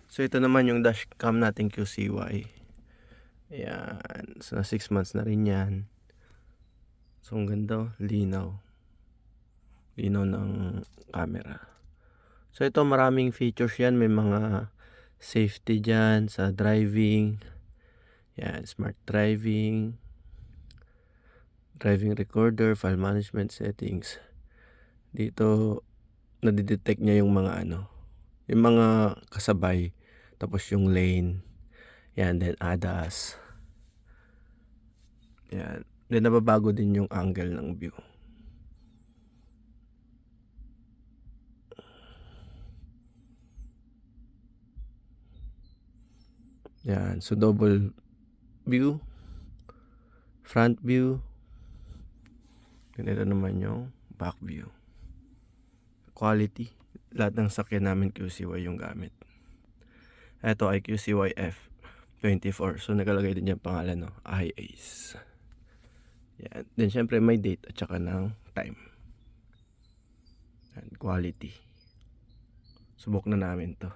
So ito naman yung dashcam natin QCY. Ayan. So 6 months na rin yan. So ang ganda, linaw. Linaw ng camera. So ito maraming features yan. May mga safety dyan sa driving. Yan, smart driving. Driving recorder, file management settings. Dito nadidetect niya yung mga yung mga kasabay. Tapos yung lane. Yan, then ADAS. Yan. Then nababago din yung angle ng view. Yan. So double view. Front view. Ganito naman yung back view. Quality. Lahat ng sakyan namin QCY yung gamit. Ito ay QCY F24. So nakalagay din yung pangalan, no? iAce. Yan. Then syempre may date at saka ng time. Yan. Quality. Subok na namin to.